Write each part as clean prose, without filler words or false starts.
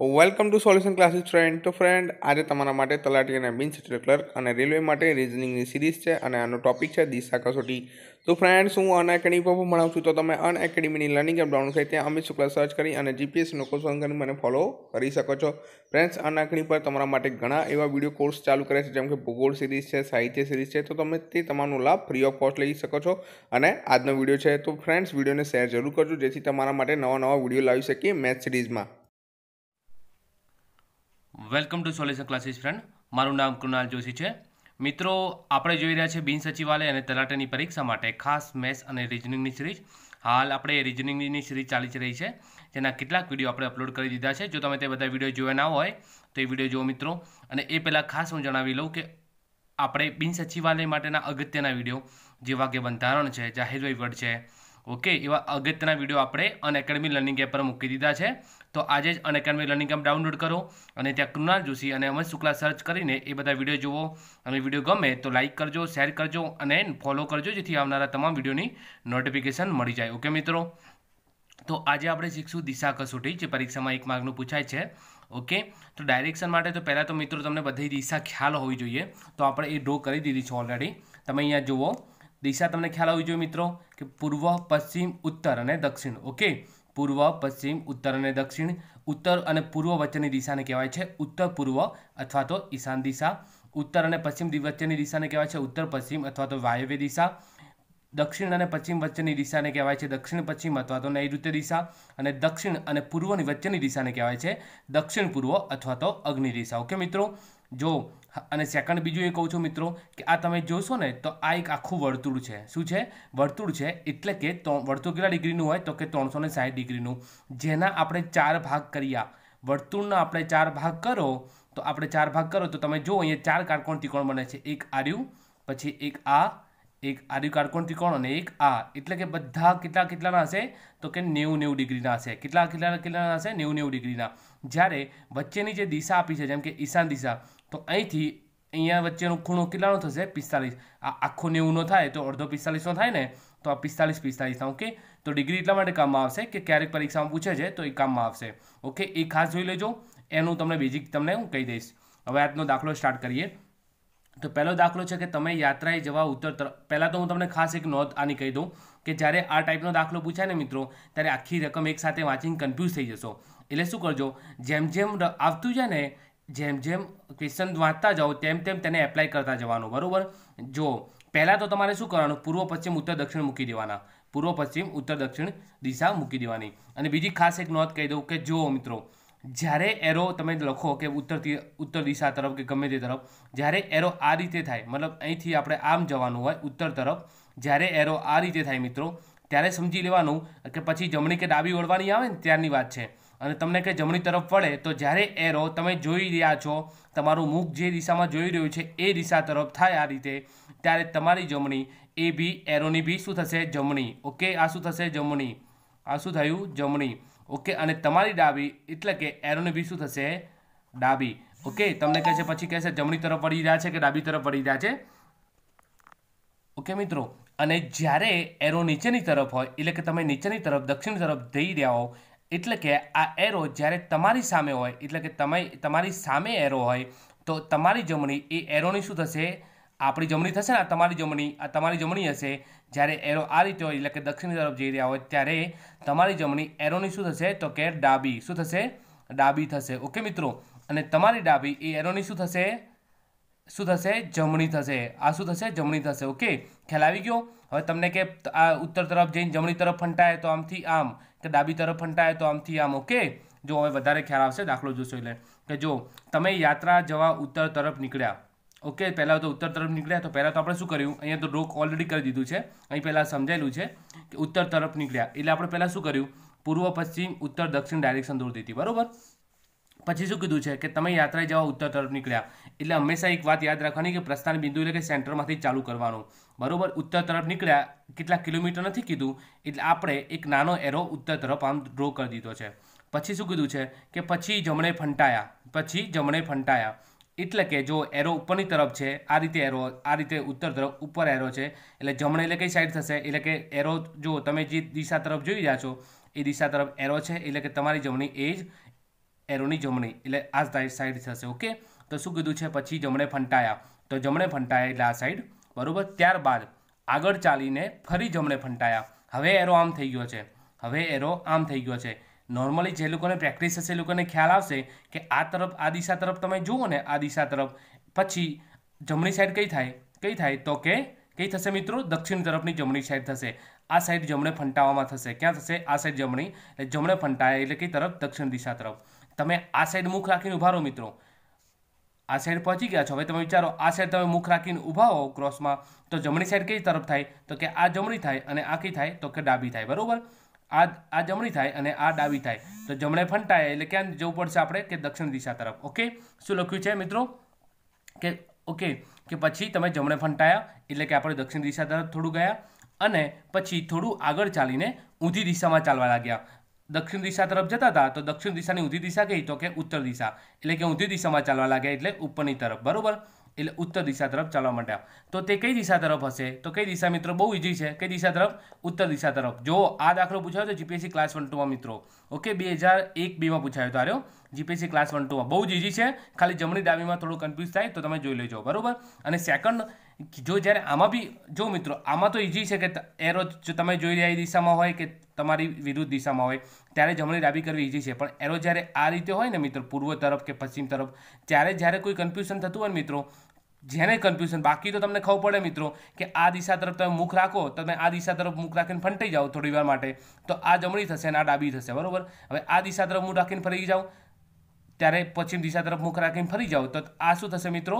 Welcome to solution classes friend. તો friend, આજે તમારા માટે તલાટી અને બિન સેટેલ ક્લર્ક અને રેલવે માટે રિઝનિંગની સિરીઝ છે અને આનો ટોપિક છે દિશા કસોટી. તો ફ્રેન્ડ્સ, હું અનએકેડમી પર ભણાવું છું, તો તમે અનએકેડમીની લર્નિંગ એપ ડાઉનલોડ કરી ત્યાં અમિત શુક્લા સર્ચ કરી અને જીપીએસસીનો કોર્સ કરી મને ફોલો કરી શકો છો. ફ્રેન્ડ્સ, અનએકેડમી પર તમારા માટે ઘણા એવા વિડીયો કોર્સ ચાલુ કરે છે, જેમ કે ભૂગોળ સિરીઝ છે, સાહિત્ય સિરીઝ છે, તો તમે તે તમામનો લાભ ફ્રી ઓફ કોસ્ટ લઈ શકો છો. અને આજનો વિડીયો છે, તો ફ્રેન્ડ્સ વિડીયોને શેર જરૂર કરજો, જેથી તમારા માટે નવા વિડીયો લાવી શકીએ મેથ સિરીઝમાં. Welcome to solution classes friend. મારું નામ કૃણાલ જોશી છે. મિત્રો, આપણે જોઈ રહ્યા છીએ બિન સચિવાલય અને તલાટીની પરીક્ષા માટે ખાસ મેથ્સ અને રિઝનિંગની સિરીઝ. હાલ આપણે રિઝનિંગની સિરીઝ ચાલી રહી છે, જેના કેટલાક વિડીયો આપણે અપલોડ કરી દીધા છે. જો તમે તે બધા વિડીયો જોયા ના હોય તો એ વિડીયો જુઓ મિત્રો. અને એ પહેલાં ખાસ હું જણાવી લઉં કે આપણે બિન સચિવાલય માટેના અગત્યના વિડીયો જેવા કે બંધારણ છે, જાહેર વહીવટ છે, ઓકે, એવા અગત્યના વિડીયો આપણે અનએકેડમી લર્નિંગ એપ પર મૂકી દીધા છે. તો આજે જ અનએકેડમી લર્નિંગ એપ ડાઉનલોડ કરો અને ત્યાં કૃણાલ જોશી અને અમિત શુક્લા સર્ચ કરીને એ બધા વિડીયો જુઓ. અને વિડીયો ગમે તો લાઇક કરજો, શેર કરજો અને ફોલો કરજો, જેથી આવનારા તમામ વિડીયોની નોટિફિકેશન મળી જાય. ઓકે મિત્રો, તો આજે આપણે શીખશું દિશા કસોટી, જે પરીક્ષામાં 1 માર્કનું પૂછાય છે. ઓકે, તો ડાયરેક્શન માટે તો પહેલાં તો મિત્રો તમને બધી દિશા ખ્યાલ હોવી જોઈએ. તો આપણે એ ડ્રો કરી દીધી છે ઓલરેડી. તમે અહીંયા જુઓ, દિશા તમને ખ્યાલ હોવી જોઈએ મિત્રો કે પૂર્વ, પશ્ચિમ, ઉત્તર અને દક્ષિણ. ઓકે, પૂર્વ, પશ્ચિમ, ઉત્તર અને દક્ષિણ. ઉત્તર અને પૂર્વ વચ્ચેની દિશાને કહેવાય છે ઉત્તર પૂર્વ અથવા તો ઈશાન દિશા. ઉત્તર અને પશ્ચિમ વચ્ચેની દિશાને કહેવાય છે ઉત્તર પશ્ચિમ અથવા તો વાયવ્ય દિશા. દક્ષિણ અને પશ્ચિમ વચ્ચેની દિશાને કહેવાય છે દક્ષિણ પશ્ચિમ અથવા તો નૈઋત્ય દિશા. અને દક્ષિણ અને પૂર્વની વચ્ચેની દિશાને કહેવાય છે દક્ષિણ પૂર્વ અથવા તો અગ્નિ દિશા. ઓકે મિત્રો, જો અને સેકન્ડ બીજું એ કહું છું મિત્રો કે આ તમે જોશો ને તો આ એક આખું વર્તુળ છે. શું છે? વર્તુળ છે. એટલે કે વર્તુળ કેટલા ડિગ્રીનું હોય તો કે 360 ડિગ્રીનું, જેના આપણે 4 ભાગ કર્યા. વર્તુળના આપણે 4 ભાગ કરો તો આપણે 4 ભાગ કરો તો તમે જો અહીંયા 4 કાટકોણ ત્રિકોણ બને છે. એક આર્યું, પછી એક આ, એક આર્યું કાટકોણ ત્રિકોણ અને એક આ. એટલે કે બધા કેટલાના હશે તો કે 90 ડિગ્રીના હશે. કેટલાના હશે? 90 ડિગ્રીના. જ્યારે વચ્ચેની જે દિશા આપી છે, જેમ કે ઈશાન દિશા, તો અહીંથી અહીંયા વચ્ચેનો ખૂણો કેટલાનો થશે? 45. આ આખો 90નો થાય તો અડધો 45નો થાય ને, તો આ 45. ઓકે, તો ડિગ્રી એટલા માટે કામમાં આવશે કે ક્યારેક પરીક્ષામાં પૂછે છે તો એ કામમાં આવશે. ઓકે, એ ખાસ જોઈ લેજો. એનું તમને બેઝિક તમને હું કહી દઈશ. હવે આજનો દાખલો સ્ટાર્ટ કરીએ. તો પહેલો દાખલો છે કે તમે યાત્રાએ જવા ઉત્તર તરફ. પહેલાં તો હું તમને ખાસ એક નોંધ આની કહી દઉં કે જ્યારે આ ટાઈપનો દાખલો પૂછાય ને મિત્રો, ત્યારે આખી રકમ એકસાથે વાંચીને કન્ફ્યુઝ થઈ જશો. એટલે શું કરજો, જેમ જેમ આવતું જાય ને, જેમ જેમ ક્વેશ્ચન વાંચતા જાઓ તેમ તેમ તેને એપ્લાય કરતા જવાનું. બરાબર? જો પહેલાં તો તમારે શું કરવાનું? પૂર્વ, પશ્ચિમ, ઉત્તર, દક્ષિણ મૂકી દેવાના. પૂર્વ, પશ્ચિમ, ઉત્તર, દક્ષિણ દિશા મૂકી દેવાની. અને બીજી ખાસ એક નોંધ કહી દઉં કે જુઓ મિત્રો, જ્યારે એરો તમે લખો કે ઉત્તર દિશા તરફ કે ગમે તે તરફ, જ્યારે એરો આ રીતે થાય, મતલબ અહીંથી આપણે આમ જવાનું હોય ઉત્તર તરફ, જ્યારે એરો આ રીતે થાય મિત્રો, ત્યારે સમજી લેવાનું કે પછી જમણી કે ડાબી વળવાની આવે ને ત્યારની વાત છે. અને તમને કે જમણી તરફ વળે તો જ્યારે એરો તમે જોઈ રહ્યા છો, તમારું મુખ જે દિશામાં જોઈ રહ્યું છે એ દિશા તરફ થાય આ રીતે, ત્યારે તમારી જમણી એ બી એરોની બી શું થશે? જમણી. ઓકે, આ શું થશે? જમણી. આ શું થયું? જમણી. ઓકે, અને તમારી ડાબી એટલે કે એરોની બી શું થશે? ડાબી. ઓકે, તમને કહે છે પછી કહેશે જમણી તરફ વળી રહ્યા છે કે ડાબી તરફ વળી રહ્યા છે. ઓકે મિત્રો, અને જ્યારે એરો નીચેની તરફ હોય, એટલે કે તમે નીચેની તરફ દક્ષિણ તરફ જઈ રહ્યા હો, એટલે કે આ એરો જ્યારે તમારી સામે હોય, એટલે કે તમારી સામે એરો હોય, તો તમારી જમણી એ એરોની શું થશે? આપણી જમણી થશે ને, આ તમારી જમણી હશે. જ્યારે એરો આ રીતે હોય, એટલે કે દક્ષિણ તરફ જઈ રહ્યા હોય, ત્યારે તમારી જમણી એરોની શું થશે તો કે ડાબી. શું થશે? ડાબી થશે. ઓકે મિત્રો, અને તમારી ડાબી એ એરોની શું થશે? શું થશે? જમણી થશે. આ શું થશે? જમણી થશે. ઓકે, ખ્યાલ આવી ગયો? હવે તમને કે આ ઉત્તર તરફ જઈને જમણી તરફ ફંટાય તો આમથી આમ, કે ડાબી તરફ ફંટાય તો આમથી આમ. ઓકે, જો હવે વધારે ખ્યાલ આવશે. દાખલો જોશો એટલે કે જો તમે યાત્રા જવા ઉત્તર તરફ નીકળ્યા. ઓકે, પહેલાં તો ઉત્તર તરફ નીકળ્યા, તો પહેલાં તો આપણે શું કર્યું? અહીંયા તો રોક ઓલરેડી કરી દીધું છે. અહીં પહેલાં સમજાયેલું છે કે ઉત્તર તરફ નીકળ્યા, એટલે આપણે પહેલાં શું કર્યું? પૂર્વ, પશ્ચિમ, ઉત્તર, દક્ષિણ ડાયરેક્શન દોરી દીધી. બરાબર? પછી શું કીધું છે કે તમે યાત્રાએ જવા ઉત્તર તરફ નીકળ્યા, એટલે હંમેશા એક વાત યાદ રાખવાની કે પ્રસ્થાન બિંદુ એટલે કે સેન્ટરમાંથી ચાલુ કરવાનું. બરાબર? ઉત્તર તરફ નીકળ્યા, કેટલા કિલોમીટર નથી કીધું, એટલે આપણે એક નાનો એરો ઉત્તર તરફ આમ ડ્રો કરી દીધો છે. પછી શું કીધું છે કે પછી જમણે ફંટાયા. એટલે કે જો એરો ઉપરની તરફ છે, આ રીતે એરો, આ રીતે ઉત્તર તરફ ઉપર એરો છે, એટલે જમણે એટલે કઈ સાઈડ થશે? એટલે કે એરો જો તમે જે દિશા તરફ જોઈ રહ્યા છો એ દિશા તરફ એરો છે, એટલે કે તમારી જમણી એ જ એરોની જમણી એટલે આ સાઈડ થશે. ઓકે, તો શું કીધું છે પછી જમણે ફંટાયા, તો જમણે ફંટાયા એટલે આ સાઈડ, બરાબર. ત્યારબાદ આગળ ચાલીને ફરી જમણે ફંટાયા. હવે એરો આમ થઈ ગયો છે, હવે એરો આમ થઈ ગયો છે. નોર્મલી જે લોકોને પ્રેક્ટિસ હશે એ લોકોને ખ્યાલ આવશે કે આ તરફ, આ દિશા તરફ તમે જુઓ ને, આ દિશા તરફ, પછી જમણી સાઈડ કઈ થાય તો કે કઈ થશે મિત્રો? દક્ષિણ તરફની જમણી સાઈડ થશે. આ સાઈડ જમણે ફંટાવામાં થશે. ક્યાં થશે? આ સાઈડ જમણી, એટલે જમણે ફંટાય એટલે કઈ તરફ? દક્ષિણ દિશા તરફ. તમે આ સાઈડ મુખ રાખીને ઉભા રહો મિત્રો, આ સાઈડ પહોંચી ગયા છો. હવે તમે વિચારો, આ સાઈડ તમે મુખ રાખીને ઊભા હો ક્રોસમાં, તો જમણી સાઈડ કઈ તરફ થાય તો કે આ જમણી થાય, અને આ કઈ થાય તો કે ડાબી થાય, બરોબર. આ જમણી થાય અને આ ડાબી થાય. તો જમણે ફંટાય એટલે ક્યાં જવું પડશે આપણે? કે દક્ષિણ દિશા તરફ. ઓકે, શું લખ્યું છે મિત્રો? કે ઓકે, કે પછી તમે જમણે ફંટાયા એટલે કે આપણે દક્ષિણ દિશા તરફ થોડું ગયા, અને પછી થોડું આગળ ચાલીને ઊંધી દિશામાં ચાલવા લાગ્યા. દક્ષિણ દિશા તરફ જતા હતા તો દક્ષિણ દિશાની ઊંધી દિશા કઈ તો કે ઉત્તર દિશા, એટલે કે ઊંધી દિશામાં ચાલવા લાગ્યા એટલે ઉપરની તરફ, બરોબર. એટલે ઉત્તર દિશા તરફ ચાલવા માંડ્યા. તો તે કઈ દિશા તરફ હશે? તો કઈ દિશા મિત્રો? બહુ ઇઝી છે. કઈ દિશા તરફ? ઉત્તર દિશા તરફ. જો આ દાખલો પૂછાયો તો જીપીએસસી ક્લાસ 1-2માં મિત્રો, ઓકે, 2001-2માં પૂછાયો તો આર્યો જીપીએસસી ક્લાસ 1-2માં. બહુ જ ઇઝી છે. ખાલી જમણી ડાબીમાં થોડું કન્ફ્યુઝ થાય તો તમે જોઈ લેજો, બરોબર. અને સેકન્ડ, જો જ્યારે આમાં બી જો મિત્રો, આમાં તો ઇઝી છે કે એરો જો તમે જોઈ રહ્યા એ દિશામાં હોય કે તમારી વિરુદ્ધ દિશામાં હોય ત્યારે જમણી ડાબી કરવી ઇઝી છે. પણ એરો જ્યારે આ રીતે હોય ને મિત્રો, પૂર્વ તરફ કે પશ્ચિમ તરફ, ત્યારે જ્યારે કોઈ કન્ફ્યુઝન થતું હોય ને મિત્રો, જેને કન્ફ્યુઝન, બાકી તો તમને ખબર પડે મિત્રો કે આ દિશા તરફ તમે મુખ રાખો, તમે આ દિશા તરફ મુખ રાખીને ફંટાઈ જાઓ થોડી વાર માટે, તો આ જમણી થશે અને આ ડાબી થશે, બરોબર. હવે આ દિશા તરફ મુખ રાખીને ફરી જાઓ, ત્યારે પશ્ચિમ દિશા તરફ મુખ રાખીને ફરી જાઓ, તો આ શું થશે મિત્રો?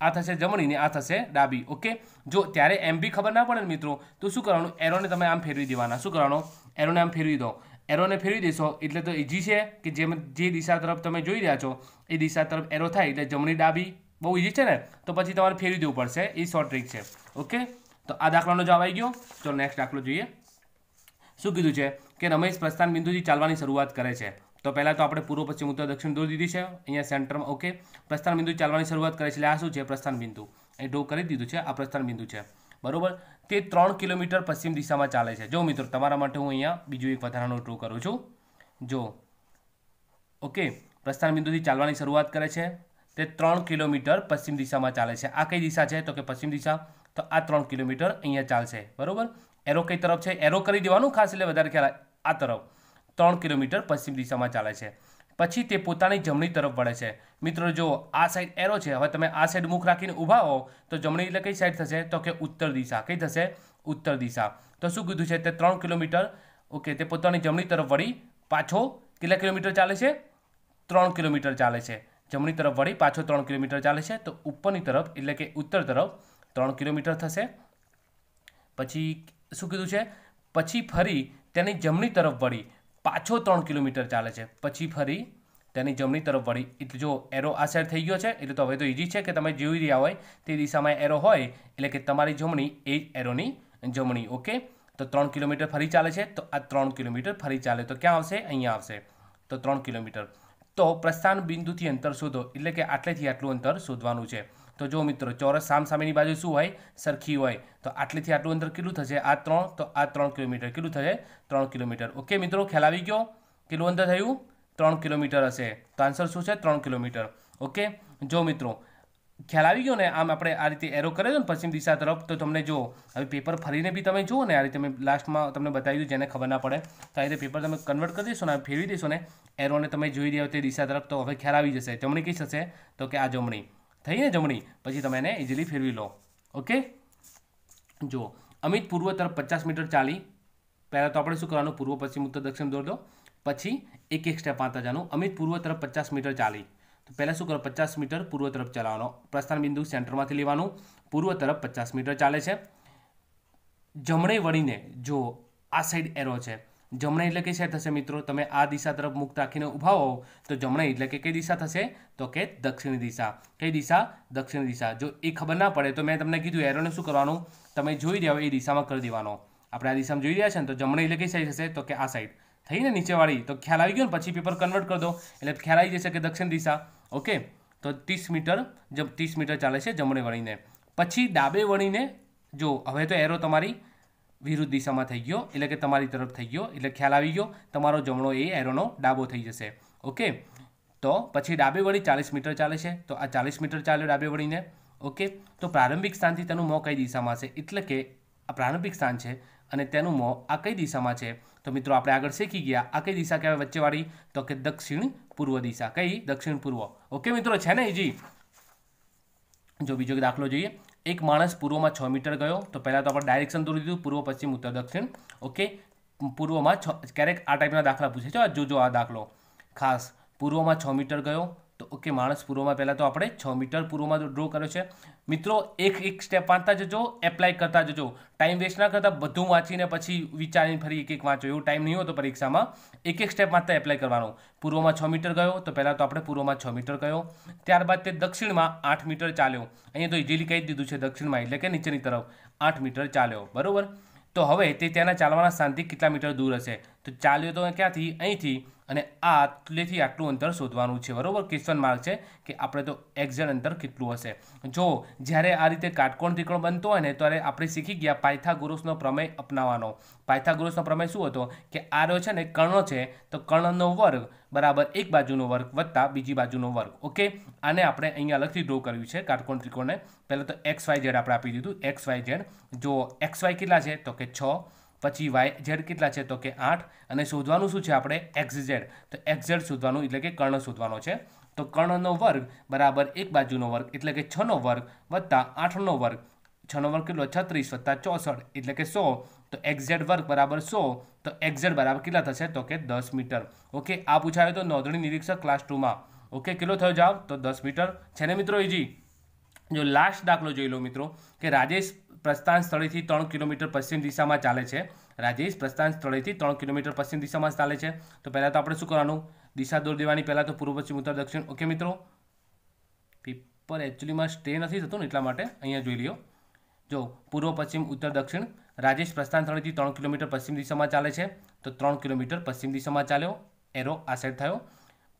આ થશે જમણી ને આ થશે ડાબી. ઓકે, જો ત્યારે એમ બી ખબર ના પડે ને મિત્રો, તો શું કરવાનું? એરોને તમે આમ ફેરવી દેવાના. શું કરવાનું? એરોને આમ ફેરવી દો. એરોને ફેરવી દેશો એટલે તો ઇઝી છે કે જે દિશા તરફ તમે જોઈ રહ્યા છો એ દિશા તરફ એરો થાય એટલે જમણી ડાબી. બહુ ઇઝી છે ને? તો પછી તમારે ફેરવી દેવું પડશે. એ શોર્ટ ટ્રીક છે. ઓકે, તો આ દાખલાનો જવાબ આવી ગયો. તો નેક્સ્ટ દાખલો જોઈએ. શું કીધું છે કે રમેશ પ્રસ્થાન બિંદુથી ચાલવાની શરૂઆત કરે છે. તો પહેલાં તો આપણે પૂર્વ, પશ્ચિમ, ઉત્તર, દક્ષિણ દોરી દીધી છે અહીંયા સેન્ટરમાં. ઓકે, પ્રસ્થાન બિંદુ ચાલવાની શરૂઆત કરે છે એટલે આ શું છે? પ્રસ્થાન બિંદુ. અહીં ડ્રો કરી દીધું છે. આ પ્રસ્થાન બિંદુ છે, બરોબર. તે 3 કિલોમીટર પશ્ચિમ દિશામાં ચાલે છે. જો મિત્રો, તમારા માટે હું અહીંયા બીજું એક વધારાનો ડ્રો કરું છું. જો ઓકે, પ્રસ્થાન બિંદુથી ચાલવાની શરૂઆત કરે છે, તે 3 કિલોમીટર પશ્ચિમ દિશામાં ચાલે છે. આ કઈ દિશા છે તો કે પશ્ચિમ દિશા. તો આ 3 કિલોમીટર અહીંયા ચાલશે, બરોબર. એરો કઈ તરફ છે? એરો કરી દેવાનું ખાસ, એટલે વધારે ખ્યાલ આવે. આ તરફ 3 કિલોમીટર પશ્ચિમ દિશામાં ચાલે છે. પછી તે પોતાની જમણી તરફ વળે છે. મિત્રો જો આ સાઈડ એરો છે, હવે તમે આ સાઈડ મુખ રાખીને ઊભા હો તો જમણી એટલે કઈ સાઈડ થશે તો કે ઉત્તર દિશા. કઈ થશે? ઉત્તર દિશા. તો શું કીધું છે? તે 3 કિલોમીટર, ઓકે, તે પોતાની જમણી તરફ વળી પાછો કેટલા કિલોમીટર ચાલે છે? 3 કિલોમીટર ચાલે છે. જમણી તરફ વળી પાછો 3 કિલોમીટર ચાલે છે. તો ઉપરની તરફ એટલે કે ઉત્તર તરફ 3 કિલોમીટર થશે. પછી શું કીધું છે? પછી ફરી તેની જમણી તરફ વળી પાછો 3 કિલોમીટર ચાલે છે. પછી ફરી તેની જમણી તરફ વળી, એટલે જો એરો આ સાઈડ થઈ ગયો છે એટલે તો હવે તો ઇઝી છે કે તમે જોઈ રહ્યા હોય તે દિશામાં એરો હોય એટલે કે તમારી જમણી એ જ એરોની જમણી. ઓકે, તો 3 કિલોમીટર ફરી ચાલે છે. તો આ 3 કિલોમીટર ફરી ચાલે તો ક્યાં આવશે? અહીંયા આવશે. તો 3 કિલોમીટર. તો પ્રસ્થાન બિંદુથી અંતર શોધો, એટલે કે આટલેથી આટલું અંતર શોધવાનું છે. તો જો મિત્રો, ચોરસ સામેની બાજુ શું હોય? સરખી હોય. તો આટલેથી આટલું અંતર કેટલું થશે? આ 3. તો આ 3 કિલોમીટર કેટલું થશે? 3 કિલોમીટર. ઓકે મિત્રો, ખ્યાલ આવી ગયો? કેટલું અંતર થયું? 3 કિલોમીટર હશે. તો આન્સર શું છે? 3 કિલોમીટર. ઓકે, જો મિત્રો ખ્યાલ આવી ગયો ને? આમ આપણે આ રીતે એરો કર્યો ને પશ્ચિમ દિશા તરફ, તો તમને જો હવે પેપર ફરીને બી તમે જુઓ ને, આ રીતે મેં લાસ્ટમાં તમને બતાવી દીધું, જેને ખબર ના પડે તો આ રીતે પેપર તમે કન્વર્ટ કરી દેશો ને, ફેરવી દેશો ને એરોને તમે જોઈ રહ્યા તે દિશા તરફ, તો હવે ખ્યાલ આવી જશે. જમણી કઈ થશે તો કે આ જમણી થઈ ને, જમણી. પછી તમે એને ઇઝીલી ફેરવી લો. ઓકે, જો અમિત પૂર્વ તરફ 50 મીટર ચાલી. પહેલાં તો આપણે શું કરવાનું? પૂર્વ, પશ્ચિમ, ઉત્તર, દક્ષિણ દોર દો. પછી એક સ્ટેપ આતા જવાનું. અમિત પૂર્વ તરફ 50 મીટર ચાલી. તો પહેલાં શું કરો? 50 મીટર પૂર્વ તરફ ચલાવવાનો. પ્રસ્થાન બિંદુ સેન્ટરમાંથી લેવાનું. પૂર્વ તરફ 50 મીટર ચાલે છે. જમણે વળીને જો આ સાઈડ એરો છે, જમણે એટલે કઈ સાઈડ થશે મિત્રો? તમે આ દિશા તરફ મુખ રાખીને ઊભા હો તો જમણે એટલે કે કઈ દિશા થશે તો કે દક્ષિણ દિશા. કઈ દિશા? દક્ષિણ દિશા. જો એ ખબર ના પડે તો મેં તમને કીધું એરોને શું કરવાનું? તમે જોઈ રહ્યા હોય એ દિશામાં કરી દેવાનો. આપણે આ દિશામાં જોઈ રહ્યા છે ને, તો જમણે એટલે કઈ સાઈડ થશે તો કે આ સાઈડ થઈ ને, નીચેવાળી. તો ખ્યાલ આવી ગયો ને? પછી પેપર કન્વર્ટ કરી દો એટલે ખ્યાલ આવી જશે કે દક્ષિણ દિશા. ઓકે, તો 30 મીટર ચાલે છે જમણે વળીને. પછી ડાબે વળીને જો હવે તો એરો તમારી વિરુદ્ધ દિશામાં થઈ ગયો, એટલે કે તમારી તરફ થઈ ગયો, એટલે ખ્યાલ આવી ગયો. તમારો જમણો એ એરોનો ડાબો થઈ જશે. ઓકે, તો પછી ડાબે વળી 40 મીટર ચાલે છે, તો આ 40 મીટર ચાલ્યો ડાબે વળીને. ઓકે, તો પ્રારંભિક સ્થાનથી તેનું મોં કઈ દિશામાં છે, એટલે કે આ પ્રારંભિક સ્થાન છે અને તેનું મોં આ કઈ દિશામાં છે. તો મિત્રો આપણે આગળ શીખી ગયા આ કઈ દિશા કહેવાય વચ્ચેવાળી, તો કે દક્ષિણ પૂર્વ દિશા. કઈ? દક્ષિણ પૂર્વ. ઓકે મિત્રો, છે ને ઈજી. જો બીજો દાખલો જોઈએ. એક માણસ પૂર્વમાં 6 મીટર ગયો, તો પહેલાં તો આપણે ડાયરેક્શન દોરી દીધું, પૂર્વ, પશ્ચિમ, ઉત્તર, દક્ષિણ. ઓકે, પૂર્વમાં ક્યારેક આ ટાઈપના દાખલા પૂછે છે. જોજો આ દાખલો ખાસ. પૂર્વમાં 6 મીટર ગયો, તો ઓકે માણસ પૂર્વમાં પહેલાં તો આપણે 6 મીટર પૂર્વમાં ડ્રો કર્યો છે. મિત્રો એક સ્ટેપ વાંચતા જજો, એપ્લાય કરતા જજો. ટાઈમ વેસ્ટ ના કરતા બધું વાંચીને પછી વિચારીને ફરી એક વાંચો, એવું ટાઈમ નહીં હોતો પરીક્ષામાં. એક સ્ટેપ વાંચતા એપ્લાય કરવાનો. પૂર્વમાં 6 મીટર ગયો, તો પહેલાં તો આપણે પૂર્વમાં 6 મીટર ગયો. ત્યારબાદ તે દક્ષિણમાં 8 મીટર ચાલ્યો. અહીંયા તો ઇઝીલી કહી દીધું છે દક્ષિણમાં, એટલે કે નીચેની તરફ 8 મીટર ચાલ્યો. બરોબર. તો હવે તે તેના ચાલવાના સ્થાનથી કેટલા મીટર દૂર હશે? તો ચાલ્યો તો ક્યાંથી? અહીંથી, અને આટલેથી આટલું અંતર શોધવાનું છે. બરોબર, ક્વેશ્ચન માર્ક છે કે આપણે તો એક્ઝેક્ટ અંતર કેટલું હશે. જો જ્યારે આ રીતે કાટકોણ ત્રિકોણ બનતો હોય ને, ત્યારે આપણે શીખી ગયા પાયથાગોરસનો પ્રમેય અપનાવવાનો. પાયથાગોરસનો પ્રમેય શું હતો કે આ રહ્યો છે ને કર્ણ છે, તો કર્ણનો વર્ગ બરાબર એક બાજુનો વર્ગ વત્તા બીજી બાજુનો વર્ગ. ઓકે, આને આપણે અહીંયા અલગથી ડ્રો કર્યું છે કાટકોણ ત્રિકોણને. પહેલાં તો XY Z આપણે આપી દીધું. XY Z, જો XY કેટલા છે તો કે 6, પછી YZ કેટલા છે તો કે 8, અને શોધવાનું શું છે આપણે? XZ. તો XZ શોધવાનું એટલે કે કર્ણ શોધવાનો છે. તો કર્ણનો વર્ગ બરાબર એક બાજુનો વર્ગ એટલે કે 6નો વર્ગ વત્તા 8નો વર્ગ. 6નો વર્ગ કેટલો? 36 વત્તા 64 એટલે કે 100. તો XZ વર્ગ બરાબર 100. તો XZ બરાબર કેટલા થશે તો કે 10 મીટર. ઓકે, આ પૂછાયો તો નોંધણી નિરીક્ષક ક્લાસ 2માં. ઓકે, કેટલો થયો જવાબ? તો 10 મીટર. છે ને મિત્રો ઈજી? જો લાસ્ટ દાખલો જોઈ લો મિત્રો, કે રાજેશ પ્રસ્થાન સ્થળેથી 3 કિલોમીટર પશ્ચિમ દિશામાં ચાલે છે. રાજેશ પ્રસ્થાન સ્થળેથી 3 કિલોમીટર પશ્ચિમ દિશામાં ચાલે છે. તો પહેલાં તો આપણે શું કરવાનું? દિશા દોરી દેવાની. પહેલાં તો પૂર્વ, પશ્ચિમ, ઉત્તર, દક્ષિણ. ઓકે મિત્રો, પેપર એકચ્યુઅલીમાં સ્ટે નથી થતું ને એટલા માટે અહીંયા જોઈ લ્યો. જો પૂર્વ, પશ્ચિમ, ઉત્તર, દક્ષિણ. રાજેશ પ્રસ્થાન સ્થળેથી 3 કિલોમીટર પશ્ચિમ દિશામાં ચાલે છે, તો 3 કિલોમીટર પશ્ચિમ દિશામાં ચાલ્યો. એરો આ સાઈડ થયો.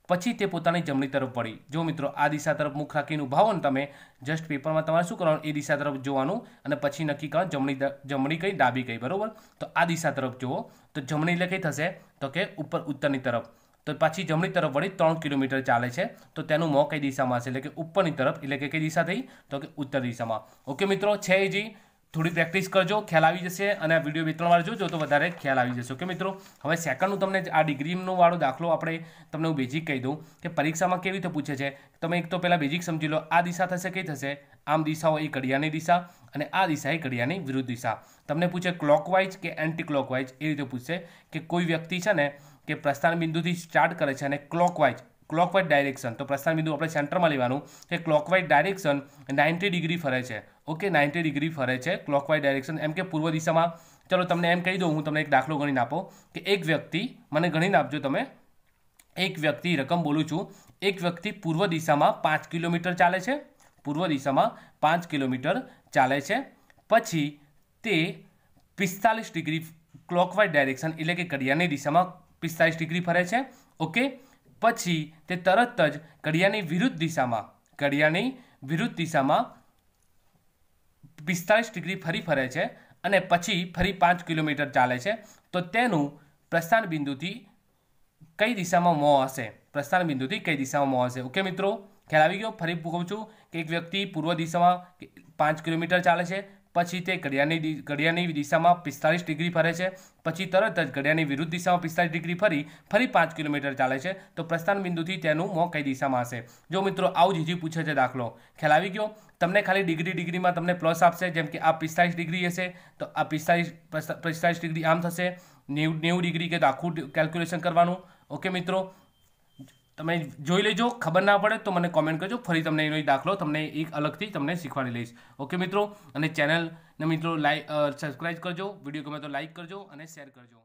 પછી તે પોતાની જમણી તરફ વળી. જો મિત્રો આ દિશા તરફ મુખ રાખીને ઊભા હો ને તમે, જસ્ટ પેપરમાં તમારે શું કરવાનું? એ દિશા તરફ જોવાનું અને પછી નક્કી કરવાનું જમણી કઈ ડાબી કઈ. બરોબર, તો આ દિશા તરફ જુઓ, તો જમણી એટલે કઈ થશે તો કે ઉપર ઉત્તરની તરફ. તો પાછી જમણી તરફ વળી 3 કિલોમીટર ચાલે છે, તો તેનું મોં કઈ દિશામાં હશે? એટલે કે ઉપરની તરફ, એટલે કે કઈ દિશા થઈ તો કે ઉત્તર દિશામાં. ઓકે મિત્રો, છે જી. થોડી પ્રેક્ટિસ કરજો, ખ્યાલ આવી જશે, અને આ વિડીયો 2-3 વાર જોજો તો વધારે ખ્યાલ આવી જશે. ઓકે મિત્રો, હવે સેકન્ડનું તમને આ ડિગ્રીનો વાળો દાખલો આપણે તમને હું બેઝિક કહી દઉં કે પરીક્ષામાં કેવી રીતે પૂછે છે. તમે એક તો પહેલાં બેઝિક સમજી લો. આ દિશા થશે કઈ થશે? આમ દિશા હોય એ ઘડિયાળની દિશા, અને આ દિશા એ ઘડિયાળની વિરુદ્ધ દિશા. તમને પૂછે ક્લોકવાઇઝ કે એન્ટી ક્લોકવાઇઝ, એ રીતે પૂછશે કે કોઈ વ્યક્તિ છે ને કે પ્રસ્થાન બિંદુથી સ્ટાર્ટ કરે છે અને ક્લોકવાઇઝ ડાયરેક્શન, તો પ્રસ્થાન બિંદુ આપણે સેન્ટરમાં લેવાનું કે ક્લોકવાઇઝ ડાયરેક્શન 90 ડિગ્રી ફરે છે. ઓકે, 90 ડિગ્રી ફરે છે ક્લોકવાઇઝ ડાયરેક્શન, એમ કે પૂર્વ દિશામાં. ચલો તમને એમ કહી દઉં, હું તમને એક દાખલો ગણીને આપો કે એક વ્યક્તિ, મને ગણીને આપજો તમે, એક વ્યક્તિ, રકમ બોલું છું, એક વ્યક્તિ પૂર્વ દિશામાં 5 કિલોમીટર ચાલે છે. પૂર્વ દિશામાં 5 કિલોમીટર ચાલે છે. પછી તે 45 ડિગ્રી ક્લોકવાઇઝ ડાયરેક્શન એટલે કે ઘડિયાળની દિશામાં 45 ડિગ્રી ફરે છે. ઓકે, પછી તે તરત જ ઘડિયાળની વિરુદ્ધ દિશામાં 45 ડિગ્રી ફરે છે, અને પછી ફરી 5 કિલોમીટર ચાલે છે. તો તેનું પ્રસ્થાન બિંદુથી કઈ દિશામાં મોં હશે? પ્રસ્થાન બિંદુથી કઈ દિશામાં મોં હશે? ઓકે મિત્રો, ખ્યાલ આવી ગયો? ફરી કહું છું કે એક વ્યક્તિ પૂર્વ દિશામાં 5 કિલોમીટર ચાલે છે, પછી તે ઘડિયાળની દિશામાં 45 ડિગ્રી ફરે છે, પછી તરત જ ઘડિયાળની વિરુદ્ધ દિશામાં 45 ડિગ્રી ફરી 5 કિલોમીટર ચાલે છે. તો પ્રસ્થાન બિંદુથી તેનું મોં કઈ દિશામાં હશે? જો મિત્રો આવું જ ઈજી પૂછે છે દાખલો. ખ્યાલ આવી ગયો? તમને ખાલી ડિગ્રીમાં તમને પ્લસ આપશે, જેમ કે આ 45 ડિગ્રી હશે તો આ 45 ડિગ્રી આમ થશે, 90 ડિગ્રી કે તો આખું કેલ્ક્યુલેશન કરવાનું. ઓકે મિત્રો, તમે જોઈ લેજો, ખબર ના પડે તો મને કોમેન્ટ કરજો, ફરી તમને એનો દાખલો તમને એક અલગથી તમને શીખવાડી લઈશ. ઓકે મિત્રો, અને ચેનલને મિત્રો સબસ્ક્રાઈબ કરજો, વિડીયો ગમે તો લાઈક કરજો અને શેર કરજો.